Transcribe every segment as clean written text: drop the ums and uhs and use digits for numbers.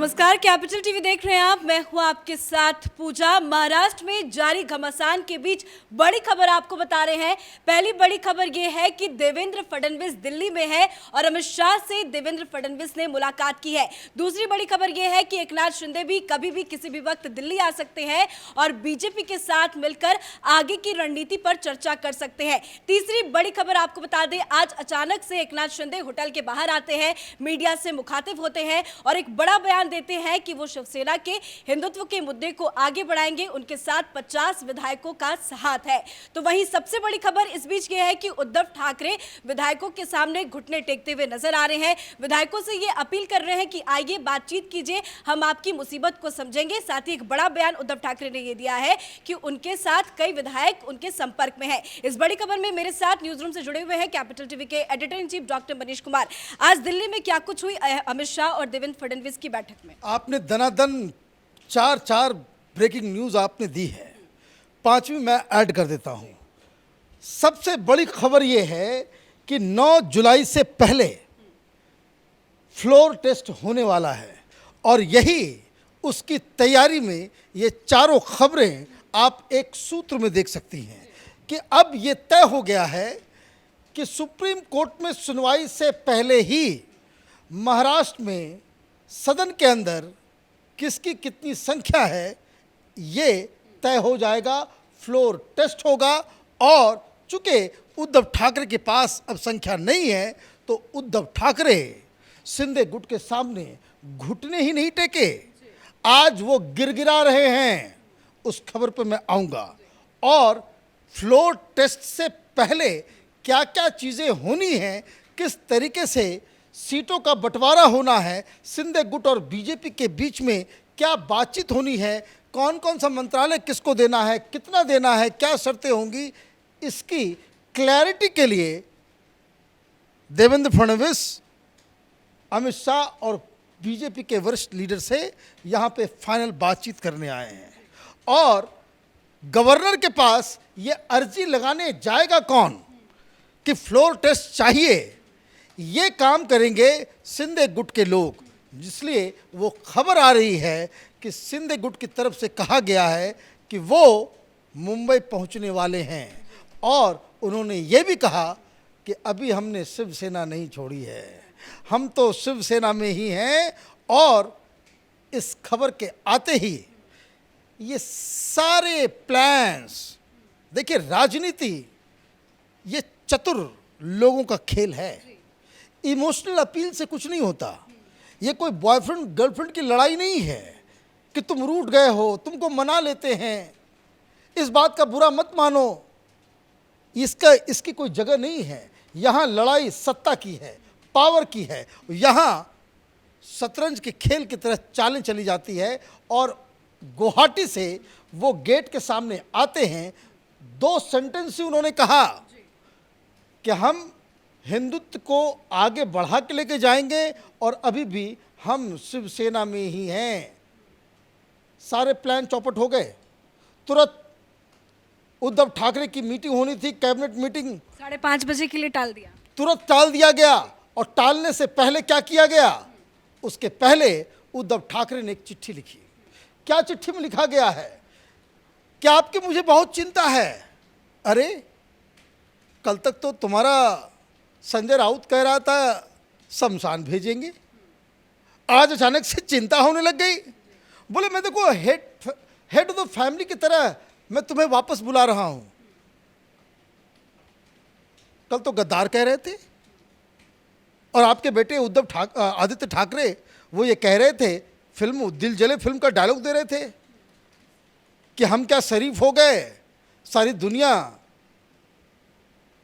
नमस्कार, capital TV देख रहे हैं आप। मैं हूं आपके साथ पूजा। महाराष्ट्र में जारी घमासान के बीच बड़ी खबर आपको बता रहे हैं। पहली बड़ी खबर यह है कि देवेंद्र फडणवीस दिल्ली में है और अमित शाह से देवेंद्र फडणवीस ने मुलाकात की है। दूसरी बड़ी खबर यह है कि एकनाथ शिंदे भी कभी भी किसी भी वक्त दिल्ली आ सकते हैं और बीजेपी के साथ मिलकर आगे की रणनीति पर चर्चा कर सकते हैं। तीसरी बड़ी खबर आपको बता दें, आज अचानक से एकनाथ शिंदे होटल के बाहर आते हैं, मीडिया से मुखातिब होते हैं और एक बड़ा बयान देते हैं कि वो शिवसेना के हिंदुत्व के मुद्दे को आगे बढ़ाएंगे। उनके साथ 50 विधायकों का साथ है। तो वहीं सबसे बड़ी खबर इस बीच ये है कि उद्धव ठाकरे विधायकों के सामने घुटने टेकते हुए नजर आ रहे हैं। विधायकों से ये अपील कर रहे हैं कि आइए बातचीत कीजिए, हम आपकी मुसीबत को समझेंगे। साथ ही एक बड़ा बयान उद्धव ठाकरे ने ये दिया है कि उनके साथ कई विधायक उनके संपर्क में है। इस बड़ी खबर में मेरे साथ न्यूज रूम से जुड़े हुए हैं कैपिटल टीवी के editor in chief doctor Manish Kumar. आज दिल्ली में क्या कुछ हुई अमित शाह और देवेंद्र फडणवीस की बैठक में? आपने दनादन चार ब्रेकिंग न्यूज आपने दी है। पांचवी मैं ऐड कर देता हूं। सबसे बड़ी खबर यह है कि 9 जुलाई से पहले फ्लोर टेस्ट होने वाला है और यही उसकी तैयारी में ये चारों खबरें आप एक सूत्र में देख सकती हैं कि अब ये तय हो गया है कि सुप्रीम कोर्ट में सुनवाई से पहले ही महाराष्ट्र में सदन के अंदर किसकी कितनी संख्या है ये तय हो जाएगा। फ्लोर टेस्ट होगा और चूंकि उद्धव ठाकरे के पास अब संख्या नहीं है तो उद्धव ठाकरे शिंदे गुट के सामने घुटने ही नहीं टेके, आज वो गिड़गिड़ा रहे हैं। उस खबर पर मैं आऊँगा और फ्लोर टेस्ट से पहले क्या क्या चीज़ें होनी हैं, किस तरीके से सीटों का बंटवारा होना है, शिंदे गुट और बीजेपी के बीच में क्या बातचीत होनी है, कौन कौन सा मंत्रालय किसको देना है, कितना देना है, क्या शर्तें होंगी, इसकी क्लैरिटी के लिए देवेंद्र फडणवीस, अमित शाह और बीजेपी के वरिष्ठ लीडर से यहाँ पे फाइनल बातचीत करने आए हैं। और गवर्नर के पास ये अर्जी लगाने जाएगा कौन कि फ्लोर टेस्ट चाहिए, ये काम करेंगे शिंदे गुट के लोग। इसलिए वो खबर आ रही है कि शिंदे गुट की तरफ से कहा गया है कि वो मुंबई पहुंचने वाले हैं और उन्होंने ये भी कहा कि अभी हमने शिवसेना नहीं छोड़ी है, हम तो शिवसेना में ही हैं। और इस खबर के आते ही ये सारे प्लान्स, देखिए राजनीति ये चतुर लोगों का खेल है। इमोशनल अपील से कुछ नहीं होता। ये कोई बॉयफ्रेंड गर्लफ्रेंड की लड़ाई नहीं है कि तुम रूठ गए हो, तुमको मना लेते हैं, इस बात का बुरा मत मानो। इसकी कोई जगह नहीं है। यहाँ लड़ाई सत्ता की है, पावर की है। यहाँ शतरंज के खेल की तरह चालें चली जाती है और गुवाहाटी से वो गेट के सामने आते हैं। 2 सेंटेंस ही उन्होंने कहा कि हम हिंदुत्व को आगे बढ़ा के लेके जाएंगे और अभी भी हम शिवसेना में ही हैं। सारे प्लान चौपट हो गए। तुरंत उद्धव ठाकरे की मीटिंग होनी थी, कैबिनेट मीटिंग 5:30 बजे के लिए टाल दिया, तुरंत टाल दिया गया। और टालने से पहले क्या किया गया, उसके पहले उद्धव ठाकरे ने एक चिट्ठी लिखी। क्या चिट्ठी में लिखा गया है? क्या आपकी मुझे बहुत चिंता है। अरे कल तक तो तुम्हारा संजय राउत कह रहा था शमशान भेजेंगे, आज अचानक से चिंता होने लग गई। बोले मैं देखो हेड ऑफ द फैमिली की तरह मैं तुम्हें वापस बुला रहा हूं। कल तो गद्दार कह रहे थे और आपके बेटे आदित्य ठाकरे वो ये कह रहे थे, फिल्म दिल जले फिल्म का डायलॉग दे रहे थे कि हम क्या शरीफ हो गए, सारी दुनिया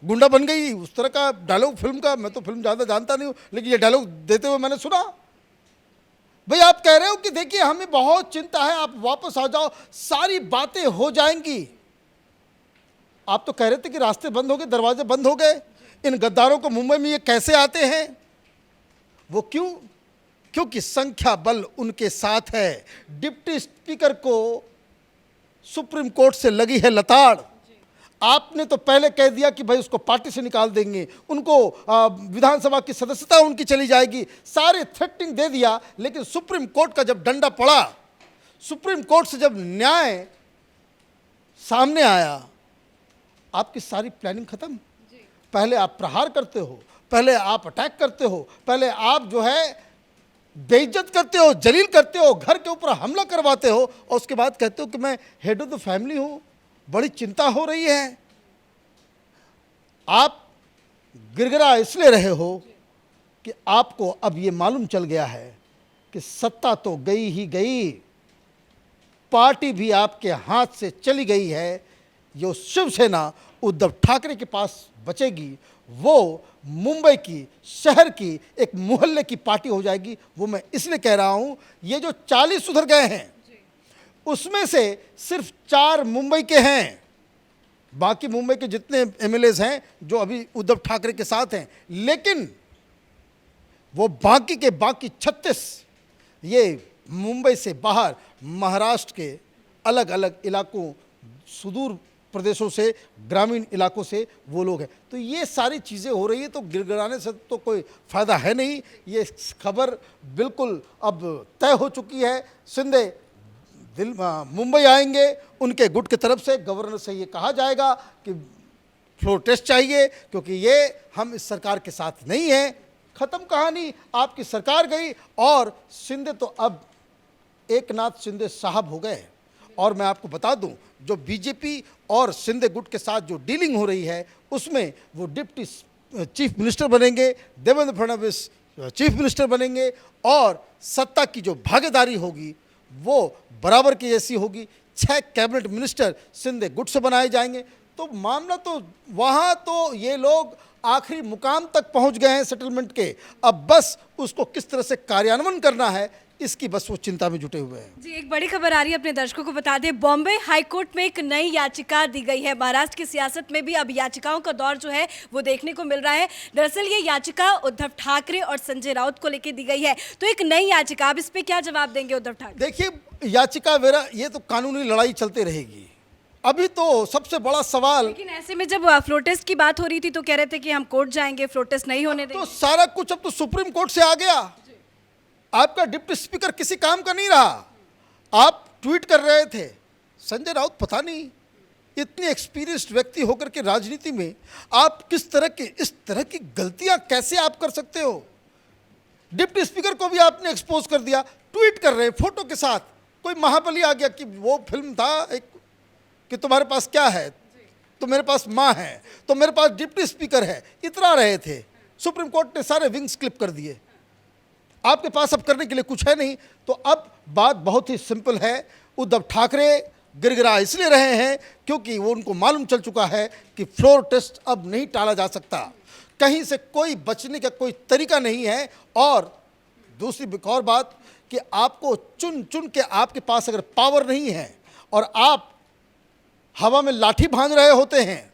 गुंडा बन गई, उस तरह का डायलॉग फिल्म का। मैं तो फिल्म ज़्यादा जानता नहीं हूँ लेकिन ये डायलॉग देते हुए मैंने सुना। भाई आप कह रहे हो कि देखिए हमें बहुत चिंता है, आप वापस आ जाओ, सारी बातें हो जाएंगी। आप तो कह रहे थे कि रास्ते बंद हो गए, दरवाजे बंद हो गए, इन गद्दारों को मुंबई में ये कैसे आते हैं। वो क्यों? क्योंकि संख्या बल उनके साथ है। डिप्टी स्पीकर को सुप्रीम कोर्ट से लगी है लताड़। आपने तो पहले कह दिया कि भाई उसको पार्टी से निकाल देंगे, उनको विधानसभा की सदस्यता उनकी चली जाएगी, सारे थ्रेटनिंग दे दिया। लेकिन सुप्रीम कोर्ट का जब डंडा पड़ा, सुप्रीम कोर्ट से जब न्याय सामने आया, आपकी सारी प्लानिंग खत्म। पहले आप प्रहार करते हो, पहले आप अटैक करते हो, पहले आप जो है बेइज्जत करते हो, जलील करते हो, घर के ऊपर हमला करवाते हो, और उसके बाद कहते हो कि मैं हेड ऑफ द फैमिली हूं, बड़ी चिंता हो रही है। आप गिरगिरा इसलिए रहे हो कि आपको अब ये मालूम चल गया है कि सत्ता तो गई ही गई, पार्टी भी आपके हाथ से चली गई है। जो शिवसेना उद्धव ठाकरे के पास बचेगी वो मुंबई की, शहर की एक मोहल्ले की पार्टी हो जाएगी। वो मैं इसलिए कह रहा हूं, ये जो 40 सुधर गए हैं उसमें से सिर्फ 4 मुंबई के हैं, बाकी मुंबई के जितने एमएलएज हैं जो अभी उद्धव ठाकरे के साथ हैं, लेकिन वो बाकी के बाकी 36 ये मुंबई से बाहर महाराष्ट्र के अलग अलग इलाकों, सुदूर प्रदेशों से, ग्रामीण इलाकों से वो लोग हैं। तो ये सारी चीज़ें हो रही है, तो गिड़गिड़ाने से तो कोई फ़ायदा है नहीं। ये खबर बिल्कुल अब तय हो चुकी है। शिंदे मुंबई आएंगे, उनके गुट की तरफ से गवर्नर से ये कहा जाएगा कि फ्लोर टेस्ट चाहिए, क्योंकि ये हम इस सरकार के साथ नहीं हैं। ख़त्म कहानी, आपकी सरकार गई और शिंदे तो अब एकनाथ शिंदे साहब हो गए। और मैं आपको बता दूं, जो बीजेपी और शिंदे गुट के साथ जो डीलिंग हो रही है उसमें वो डिप्टी चीफ मिनिस्टर बनेंगे, देवेंद्र फडणवीस चीफ मिनिस्टर बनेंगे, और सत्ता की जो भागीदारी होगी वो बराबर की जैसी होगी। 6 कैबिनेट मिनिस्टर शिंदे गुट से बनाए जाएंगे। तो मामला तो वहाँ तो ये लोग आखिरी मुकाम तक पहुँच गए हैं सेटलमेंट के। अब बस उसको किस तरह से कार्यान्वयन करना है, इसकी बस वो चिंता में जुटे हुए हैं। जी, एक बड़ी खबर आ रही है, अपने दर्शकों को बता दें, बॉम्बे हाईकोर्ट में एक नई याचिका दी गई है। महाराष्ट्र की सियासत में भी अब याचिकाओं का दौर जो है वो देखने को मिल रहा है। दरअसल ये याचिका उद्धव ठाकरे और संजय राउत को लेकर दी गई है। तो एक नई याचिका, अब इस पे क्या जवाब देंगे उद्धव ठाकरे? देखिए, याचिका वेरा ये तो कानूनी लड़ाई चलती रहेगी। अभी तो सबसे बड़ा सवाल, लेकिन ऐसे में जब फ्लोर टेस्ट की बात हो रही थी तो कह रहे थे कि हम कोर्ट जाएंगे, फ्लोर टेस्ट नहीं होने देंगे। तो सारा कुछ अब तो सुप्रीम कोर्ट से आ गया। आपका डिप्टी स्पीकर किसी काम का नहीं रहा। आप ट्वीट कर रहे थे, संजय राउत पता नहीं इतने एक्सपीरियंस्ड व्यक्ति होकर के राजनीति में आप किस तरह के, इस तरह की गलतियां कैसे आप कर सकते हो। डिप्टी स्पीकर को भी आपने एक्सपोज कर दिया, ट्वीट कर रहे फोटो के साथ। कोई महाबली आ गया कि वो फिल्म था एक, कि तुम्हारे पास क्या है, तो मेरे पास माँ है, तो मेरे पास डिप्टी स्पीकर है, इतरा रहे थे। सुप्रीम कोर्ट ने सारे विंग्स क्लिप कर दिए। आपके पास अब करने के लिए कुछ है नहीं। तो अब बात बहुत ही सिंपल है। उद्धव ठाकरे गिरगिरा इसलिए रहे हैं क्योंकि वो उनको मालूम चल चुका है कि फ्लोर टेस्ट अब नहीं टाला जा सकता, कहीं से कोई बचने का कोई तरीका नहीं है। और दूसरी एक और बात कि आपको चुन चुन के, आपके पास अगर पावर नहीं है और आप हवा में लाठी भांज रहे होते हैं,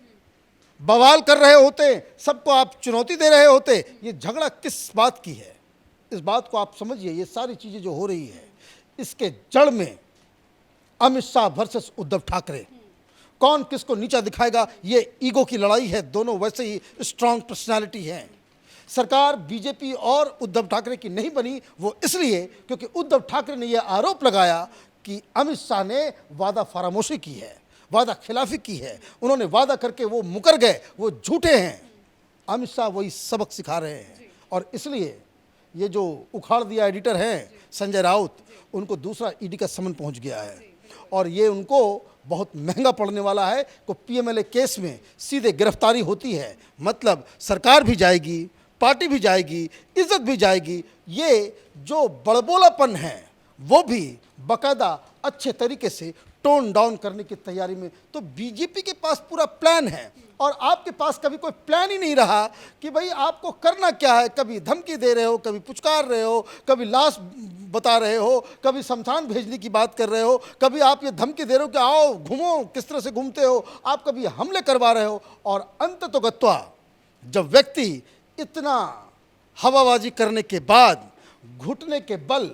बवाल कर रहे होते, सबको आप चुनौती दे रहे होते, ये झगड़ा किस बात की है, इस बात को आप समझिए। ये सारी चीज़ें जो हो रही है इसके जड़ में अमित शाह वर्सेस उद्धव ठाकरे, कौन किसको नीचा दिखाएगा, ये ईगो की लड़ाई है। दोनों वैसे ही स्ट्रांग पर्सनालिटी हैं। सरकार बीजेपी और उद्धव ठाकरे की नहीं बनी वो इसलिए क्योंकि उद्धव ठाकरे ने यह आरोप लगाया कि अमित शाह ने वादा फरामोशी की है, वादा खिलाफी की है। उन्होंने वादा करके वो मुकर गए, वो झूठे हैं। अमित शाह वही सबक सिखा रहे हैं। और इसलिए ये जो उखाड़ दिया एडिटर हैं संजय राउत, उनको दूसरा ईडी का समन पहुंच गया है और ये उनको बहुत महंगा पड़ने वाला है। को पीएमएलए केस में सीधे गिरफ्तारी होती है, मतलब सरकार भी जाएगी, पार्टी भी जाएगी, इज्जत भी जाएगी। ये जो बड़बोलापन है वो भी बाकायदा अच्छे तरीके से टोन डाउन करने की तैयारी में। तो बीजेपी के पास पूरा प्लान है और आपके पास कभी कोई प्लान ही नहीं रहा कि भाई आपको करना क्या है। कभी धमकी दे रहे हो, कभी पुचकार रहे हो, कभी लाश बता रहे हो, कभी शमशान भेजने की बात कर रहे हो, कभी आप ये धमकी दे रहे हो कि आओ घूमो, किस तरह से घूमते हो, आप कभी हमले करवा रहे हो। और अंततोगत्वा जब व्यक्ति इतना हवाबाजी करने के बाद घुटने के बल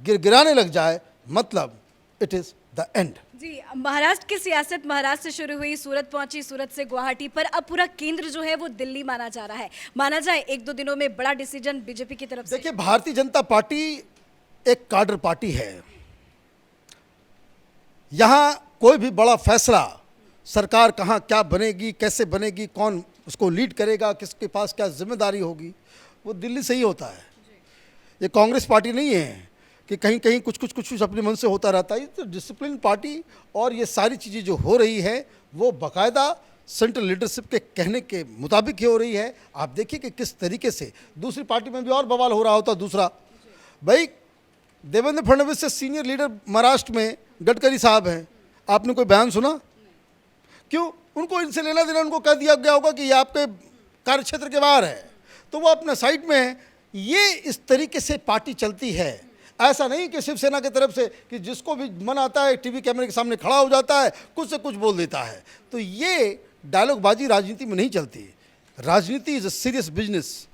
गिड़गिड़ाने लग जाए, मतलब इट इज़ द एंड। जी, महाराष्ट्र की सियासत महाराष्ट्र से शुरू हुई, सूरत पहुंची, सूरत से गुवाहाटी, पर अब पूरा केंद्र जो है वो दिल्ली माना जा रहा है। माना जाए 1-2 दिनों में बड़ा डिसीजन बीजेपी की तरफ से। देखिए, भारतीय जनता पार्टी एक काडर पार्टी है। यहाँ कोई भी बड़ा फैसला, सरकार कहाँ क्या बनेगी, कैसे बनेगी, कौन उसको लीड करेगा, किसके पास क्या जिम्मेदारी होगी, वो दिल्ली से ही होता है। ये कांग्रेस पार्टी नहीं है कि कहीं कहीं कुछ अपने मन से होता रहता है। ये तो डिसिप्लिन पार्टी, और ये सारी चीज़ें जो हो रही है वो बाकायदा सेंट्रल लीडरशिप के कहने के मुताबिक ही हो रही है। आप देखिए कि किस तरीके से दूसरी पार्टी में भी और बवाल हो रहा होता। दूसरा, भाई देवेंद्र फडणवीस से सीनियर लीडर महाराष्ट्र में गडकरी साहब हैं, आपने कोई बयान सुना? क्यों? उनको इनसे लेना देना, उनको कह दिया गया होगा कि ये आपके कार्यक्षेत्र के बाहर है, तो वो अपने साइड में है। ये इस तरीके से पार्टी चलती है। ऐसा नहीं कि शिवसेना की तरफ से कि जिसको भी मन आता है टीवी कैमरे के सामने खड़ा हो जाता है, कुछ से कुछ बोल देता है। तो ये डायलॉगबाजी राजनीति में नहीं चलती। राजनीति इज़ अ सीरियस बिजनेस।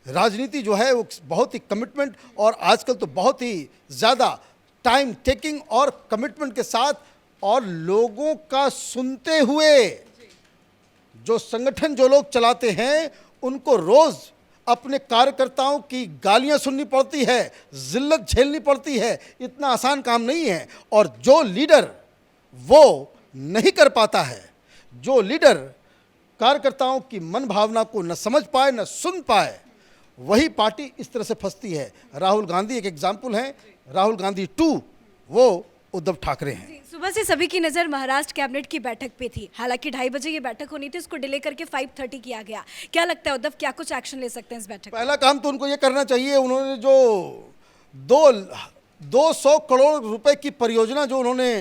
राजनीति जो है वो बहुत ही कमिटमेंट, और आजकल तो बहुत ही ज़्यादा टाइम टेकिंग और कमिटमेंट के साथ, और लोगों का सुनते हुए। जो संगठन जो लोग चलाते हैं उनको रोज़ अपने कार्यकर्ताओं की गालियां सुननी पड़ती है, जिल्लत झेलनी पड़ती है। इतना आसान काम नहीं है। और जो लीडर वो नहीं कर पाता है, जो लीडर कार्यकर्ताओं की मन भावना को न समझ पाए न सुन पाए, वही पार्टी इस तरह से फंसती है। राहुल गांधी एक एग्जाम्पल है। राहुल गांधी 2 वो उद्धव ठाकरे हैं। सुबह से सभी की नज़र महाराष्ट्र कैबिनेट की बैठक पे थी। हालांकि 2:30 बजे ये बैठक होनी थी, उसको डिले करके 5:30 किया गया। क्या लगता है उद्धव, क्या कुछ एक्शन ले सकते हैं इस बैठक? पहला काम तो उनको ये करना चाहिए, उन्होंने जो 200 करोड़ रुपए की परियोजना जो उन्होंने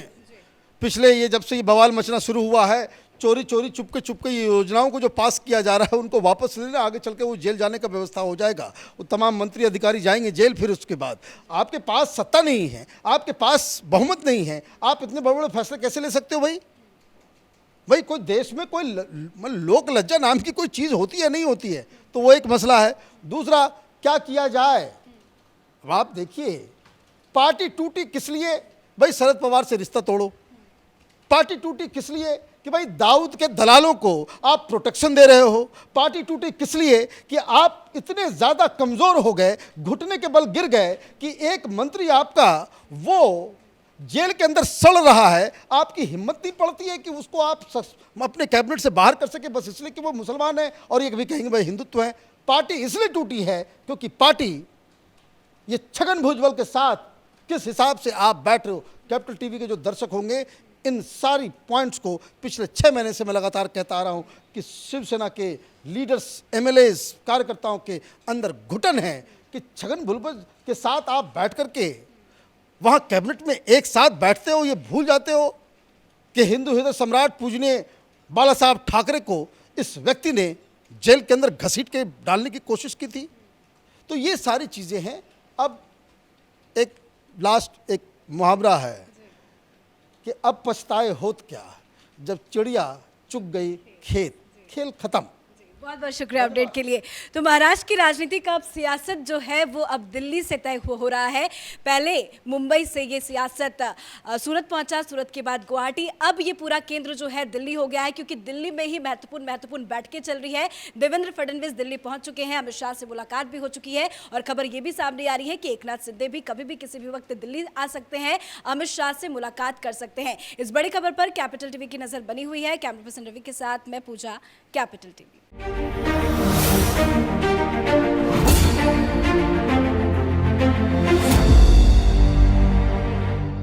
पिछले, ये जब से ये बवाल मचना शुरू हुआ है, चोरी चुपके ये योजनाओं को जो पास किया जा रहा है, उनको वापस लेना। आगे चल के वो जेल जाने का व्यवस्था हो जाएगा। वो तमाम मंत्री अधिकारी जाएंगे जेल। फिर उसके बाद आपके पास सत्ता नहीं है, आपके पास बहुमत नहीं है, आप इतने बड़े बड़े फैसले कैसे ले सकते हो? भाई कोई देश में कोई लोक लज्जा नाम की कोई चीज़ होती है, नहीं होती है? तो वो एक मसला है। दूसरा, क्या किया जाए? अब आप देखिए, पार्टी टूटी किस लिए? भाई शरद पवार से रिश्ता तोड़ो। पार्टी टूटी किस लिए? कि भाई दाऊद के दलालों को आप प्रोटेक्शन दे रहे हो। पार्टी टूटी किस लिए? कि आप इतने ज़्यादा कमज़ोर हो गए, घुटने के बल गिर गए कि एक मंत्री आपका वो जेल के अंदर सड़ रहा है, आपकी हिम्मत नहीं पड़ती है कि उसको आप अपने कैबिनेट से बाहर कर सके, बस इसलिए कि वो मुसलमान है और ये कभी कहेंगे भाई हिंदुत्व है। पार्टी इसलिए टूटी है क्योंकि पार्टी ये छगन भुजबल के साथ किस हिसाब से आप बैठ रहे हो। कैपिटल टीवी के जो दर्शक होंगे, इन सारी पॉइंट्स को पिछले 6 महीने से मैं लगातार कहता आ रहा हूं कि शिवसेना के लीडर्स, एमएलएज, कार्यकर्ताओं के अंदर घुटन है कि छगन भुजबल के साथ आप बैठ करके वहां कैबिनेट में एक साथ बैठते हो, ये भूल जाते हो कि हिंदू हृदय सम्राट पूजनीय बाला साहब ठाकरे को इस व्यक्ति ने जेल के अंदर घसीट के डालने की कोशिश की थी। तो ये सारी चीज़ें हैं। अब एक मुहावरा है कि अब पछताए होत क्या, जब चिड़िया चुग गई खेत, खेल खत्म। बहुत बहुत शुक्रिया अपडेट के लिए। तो महाराष्ट्र की राजनीति का अब सियासत जो है वो अब दिल्ली से तय हो रहा है। पहले मुंबई से ये सियासत सूरत पहुंचा, सूरत के बाद गुवाहाटी, अब ये पूरा केंद्र जो है दिल्ली हो गया है, क्योंकि दिल्ली में ही महत्वपूर्ण बैठकें चल रही है। देवेंद्र फडणवीस दिल्ली पहुंच चुके हैं, अमित शाह से मुलाकात भी हो चुकी है, और खबर ये भी सामने आ रही है कि एकनाथ शिंदे भी कभी भी किसी भी वक्त दिल्ली आ सकते हैं, अमित शाह से मुलाकात कर सकते हैं। इस बड़ी खबर पर कैपिटल टीवी की नजर बनी हुई है। कैमरा पर्सन रवि के साथ मैं पूजा, कैपिटल टीवी।